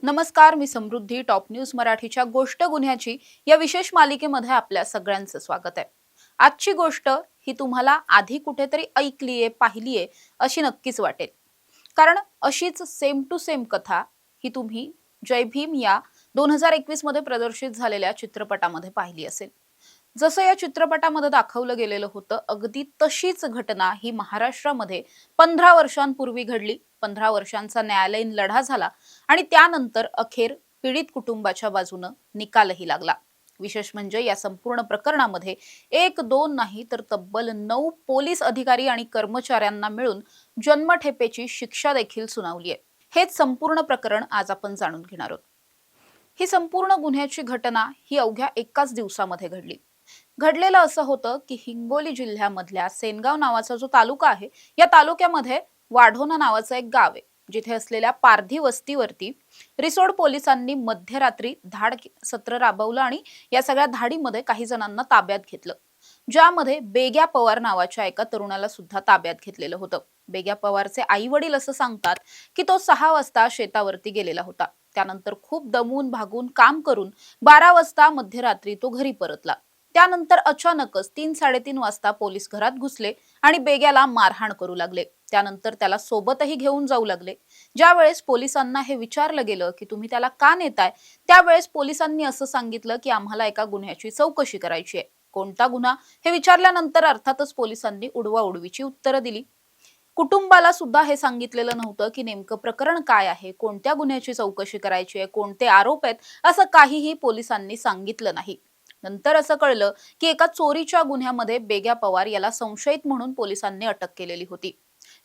नमस्कार, मी समृद्धी. Top news मराठीच्या गोष्ट गुन्ह्याची या विशेष मालिकेमध्ये आपल्या सगळ्यांचं स्वागत आहे. आजची गोष्ट ही तुम्हाला आधी कुठेतरी ऐकलीये, पाहिलीये अशी नक्कीच वाटेल. कारण अशीच सेम टू सेम कथा ही तुम्ही जय भीम या 2021 मध्ये प्रदर्शित झालेल्या चित्रपटामध्ये पाहिली असेल. जसं या चित्रपटामध्ये दाखवलं गेलेलं होतं, अगदी तशीच घटना ही महाराष्ट्रामध्ये 15 वर्षांपूर्वी घडली. 15 वर्षांचा न्यायालयीन लढा झाला आणि त्यानंतर अखेर पीडित कुटुंबाच्या बाजूने निकालही लागला. विशेष म्हणजे या संपूर्ण प्रकरणामध्ये एक दोन नाही तर तब्बल 9 पोलीस अधिकारी आणि कर्मचाऱ्यांना मिळून जन्मठेपेची शिक्षा देखील सुनावली आहे. हेच संपूर्ण प्रकरण आज आपण जाणून घेणार आहोत. ही संपूर्ण गुन्ह्याची घटना ही अवघ्या एकाच दिवसामध्ये घडली. घडलेलं असं होतं की हिंगोली जिल्ह्यामधल्या सेनगाव नावाचा जो तालुका आहे, या तालुक्यामध्ये वाढोणा नावाचं एक गाव आहे, जिथे असलेल्या पारधी वस्तीवरती रिसोड पोलिसांनी मध्यरात्री धाड सत्र राबवलं आणि या सगळ्या धाडीमध्ये काही जणांना ताब्यात घेतलं, ज्यामध्ये बेग्या पवार नावाच्या एका तरुणाला सुद्धा ताब्यात घेतलेलं होतं. बेग्या पवारचे आई वडील असं सांगतात की तो 6 वाजता शेतावरती गेलेला होता. त्यानंतर खूप दमून भागून काम करून 12 वाजता मध्यरात्री तो घरी परतला. त्यानंतर अचानकच 3-3:30 वाजता पोलीस घरात घुसले आणि बेग्याला मारहाण करू लागले. त्यानंतर त्याला सोबतही घेऊन जाऊ लागले. ज्यावेळेस पोलिसांना हे विचारलं गेलं की तुम्ही त्याला का नेताय, त्यावेळेस पोलिसांनी असं सांगितलं की आम्हाला एका गुन्ह्याची चौकशी करायची आहे. कोणता गुन्हा हे विचारल्यानंतर अर्थातच पोलिसांनी उडवाउडवीची उत्तरं दिली. कुटुंबाला सुद्धा हे सांगितलेलं नव्हतं की नेमकं प्रकरण काय आहे, कोणत्या गुन्ह्याची चौकशी करायची आहे, कोणते आरोप आहेत, असं काहीही पोलिसांनी सांगितलं नाही. नंतर असं कळलं की एका चोरीच्या गुन्ह्यामध्ये बेग्या पवार याला संशयित म्हणून पोलिसांनी अटक केलेली होती.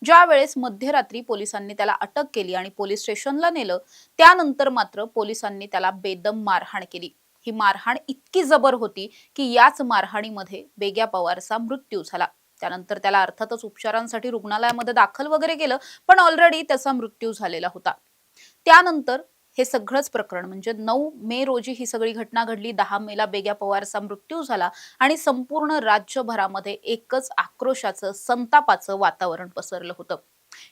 ज्या वेळेस मध्यरात्री पोलिसांनी त्याला अटक केली आणि पोलीस स्टेशनला नेलं, त्यानंतर मात्र पोलिसांनी त्याला बेदम मारहाण केली. ही मारहाण इतकी जबर होती की याच मारहाणीमध्ये बेग्या पवारचा मृत्यू झाला. त्यानंतर त्याला अर्थातच उपचारांसाठी रुग्णालयामध्ये दाखल वगैरे केलं, पण ऑलरेडी त्याचा मृत्यू झालेला होता. त्यानंतर हे सगळंच प्रकरण म्हणजे 9 मे रोजी ही सगळी घटना घडली. 10 मेला बेग्या पवारचा मृत्यू झाला आणि संपूर्ण राज्यभरामध्ये एकच आक्रोशाचं, संतापाचं वातावरण पसरलं होतं.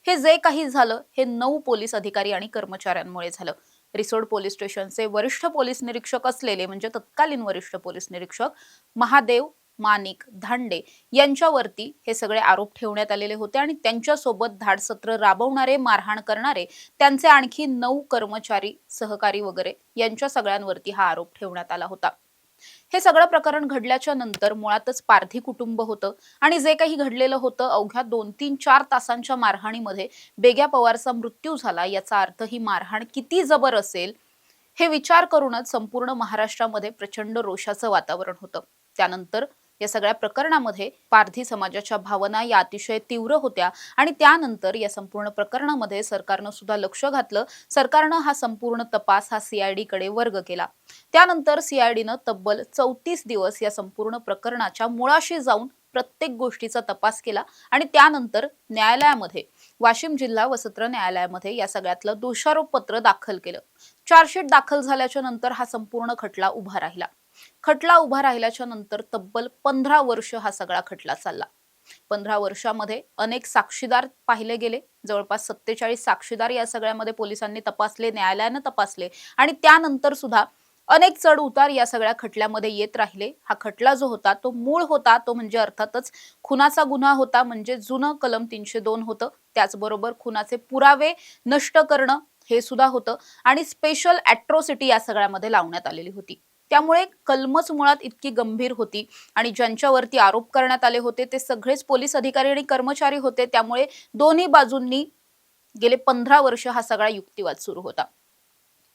हे जे काही झालं हे 9 पोलीस अधिकारी आणि कर्मचाऱ्यांमुळे झालं. रिसोड पोलीस स्टेशनचे वरिष्ठ पोलीस निरीक्षक असलेले म्हणजे तत्कालीन वरिष्ठ पोलीस निरीक्षक महादेव माणिक धांडे यांच्यावरती हे सगळे आरोप ठेवण्यात आलेले होते आणि त्यांच्यासोबत धाडसत्र राबवणारे, मारहाण करणारे त्यांचे आणखी 9 कर्मचारी, सहकारी वगैरे यांच्या सगळ्यांवरती हा आरोप ठेवण्यात आला होता. हे सगळं प्रकरण घडल्याच्या नंतर मुळातच पारधी कुटुंब होतं आणि जे काही घडलेलं होतं, अवघ्या 2-3-4 तासांच्या मारहाणीमध्ये बेग्या पवारचा मृत्यू झाला. याचा अर्थ ही मारहाण किती जबर असेल हे विचार करूनच संपूर्ण महाराष्ट्रामध्ये प्रचंड रोषाचं वातावरण होतं. त्यानंतर या सगळ्या प्रकरणामध्ये पारधी समाजाच्या भावना या अतिशय तीव्र होत्या आणि त्यानंतर या संपूर्ण प्रकरणामध्ये सरकारनं सुद्धा लक्ष घातलं. सरकारनं हा संपूर्ण तपास हा सीआयडी कडे वर्ग केला. त्यानंतर सीआयडीनं तब्बल 34 दिवस या संपूर्ण प्रकरणाच्या मुळाशी जाऊन प्रत्येक गोष्टीचा तपास केला आणि त्यानंतर न्यायालयामध्ये, वाशिम जिल्हा व सत्र न्यायालयामध्ये या सगळ्यातलं दोषारोप पत्र दाखल केलं. चार्जशीट दाखल झाल्याच्या नंतर हा संपूर्ण खटला उभा राहिला. खटला उभा राहिल्याच्या नंतर तब्बल 15 वर्ष हा सगळा खटला चालला. 15 वर्षामध्ये अनेक साक्षीदार पाहिले गेले. जवळपास 47 साक्षीदार या सगळ्यामध्ये पोलिसांनी तपासले, न्यायालयानं तपासले आणि त्यानंतर सुद्धा अनेक चढ उतार या सगळ्या खटल्यामध्ये येत राहिले. हा खटला जो होता तो मूळ होता तो म्हणजे अर्थातच खुनाचा गुन्हा होता, म्हणजे जुनं कलम 302 होतं. त्याचबरोबर खुनाचे पुरावे नष्ट करणं हे सुद्धा होतं आणि स्पेशल ॲट्रॉसिटी या सगळ्यामध्ये लावण्यात आलेली होती. त्यामुळे कलमच मुळात इतकी गंभीर होती आणि ज्यांच्यावरती आरोप करण्यात आले होते ते सगळेच पोलीस अधिकारी आणि कर्मचारी होते. त्यामुळे दोन्ही बाजूंनी गेले 15 वर्ष हा सगळा युक्तिवाद सुरू होता.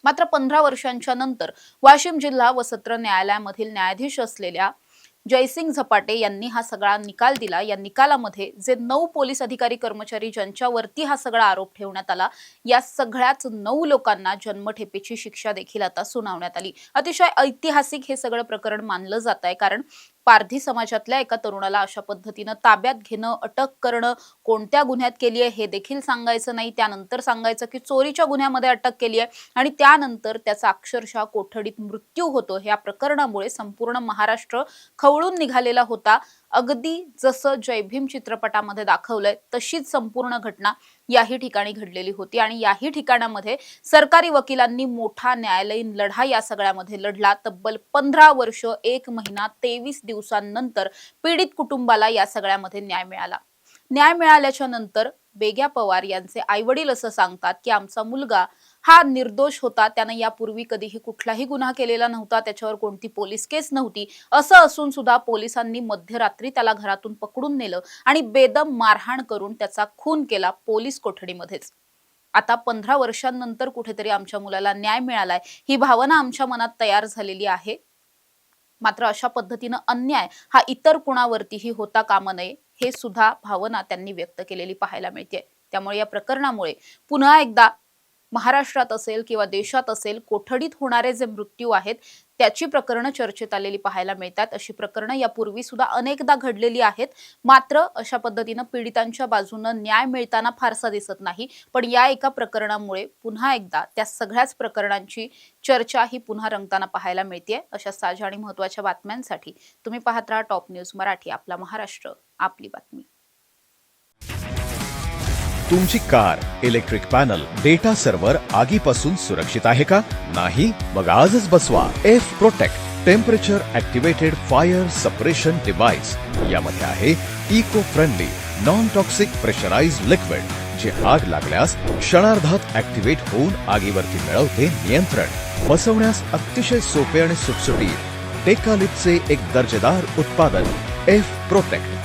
मात्र 15 वर्षांच्या नंतर वाशिम जिल्हा व सत्र न्यायालयामधील न्यायाधीश असलेल्या जयसिंग झपाटे यांनी हा सगळा निकाल दिला. या निकालामध्ये जे 9 पोलीस अधिकारी कर्मचारी ज्यांच्यावरती हा सगळा आरोप ठेवण्यात आला, या सगळ्याच 9 लोकांना जन्मठेपेची शिक्षा देखील आता सुनावण्यात आली. अतिशय ऐतिहासिक हे सगळं प्रकरण मानलं जात आहे, कारण पारधी समाजातल्या एका तरुणाला अशा पद्धतीनं ताब्यात घेणं, अटक करणं, कोणत्या गुन्ह्यात केली आहे हे देखील सांगायचं नाही. त्यानंतर सांगायचं की चोरीच्या गुन्ह्यामध्ये अटक केली आहे आणि त्यानंतर त्याचा अक्षरशः कोठडीत मृत्यू होतो. या प्रकरणामुळे संपूर्ण महाराष्ट्र खवळून निघालेला होता. अगदी जसं जय भीम चित्रपटामध्ये दाखवलंय तशीच संपूर्ण घटना याही ठिकाणी घडलेली होती आणि याही ठिकाणामध्ये सरकारी वकिलांनी मोठा न्यायालयीन लढा या सगळ्यामध्ये लढला. तब्बल 15 वर्ष 1 महिना 23 दिवसांनंतर पीडित कुटुंबाला या सगळ्यामध्ये न्याय मिळाला. न्याय मिळाल्याच्या नंतर बेग्या पवार यांचे आईवडील असं सांगतात की आमचा मुलगा हा निर्दोष होता, त्याने यापूर्वी कधीही कुठलाही गुन्हा केलेला नव्हता, त्याच्यावर कोणती पोलीस केस नव्हती. असं असून सुद्धा पोलिसांनी मध्यरात्री त्याला घरातून पकडून नेलं आणि बेदम मारहाण करून त्याचा खून केला पोलीस कोठडीमध्येच. आता 15 वर्षांनंतर कुठेतरी आमच्या मुलाला न्याय मिळालाय ही भावना आमच्या मनात तयार झालेली आहे. मात्र अशा पद्धतीनं अन्याय हा इतर कुणावरतीही होता कामा नये हे सुद्धा भावना त्यांनी व्यक्त केलेली पाहायला मिळते. त्यामुळे या प्रकरणामुळे पुन्हा एकदा महाराष्ट्रात असेल किंवा देशात असेल कोठडीत होणारे जे मृत्यू आहेत त्याची प्रकरणं चर्चेत आलेली पाहायला मिळतात. अशी प्रकरणं यापूर्वी सुद्धा अनेकदा घडलेली आहेत. मात्र अशा पद्धतीनं पीडितांच्या बाजूनं न्याय मिळताना फारसा दिसत नाही. पण या एका प्रकरणामुळे पुन्हा एकदा त्या सगळ्याच प्रकरणांची चर्चा ही पुन्हा रंगताना पाहायला मिळते. अशा ताज्या आणि महत्त्वाच्या बातम्यांसाठी तुम्ही पाहत राहा टॉप न्यूज मराठी. आपला महाराष्ट्र, आपली बातमी. तुमची car, electric panel, data server आगीपासून सुरक्षित आहे का? नाही? मग आजच बसवा F protect temperature activated fire suppression device. यामध्ये आहे eco friendly non toxic pressurised liquid जे आग लागल्यास क्षणार्धात ऍक्टिव्हेट होऊन आगीवरती मिळवते नियंत्रण. बसवण्यास अतिशय सोपे आणि सुटसुटीत. टेकालिपचे एक दर्जेदार उत्पादन एफ प्रोटेक्ट.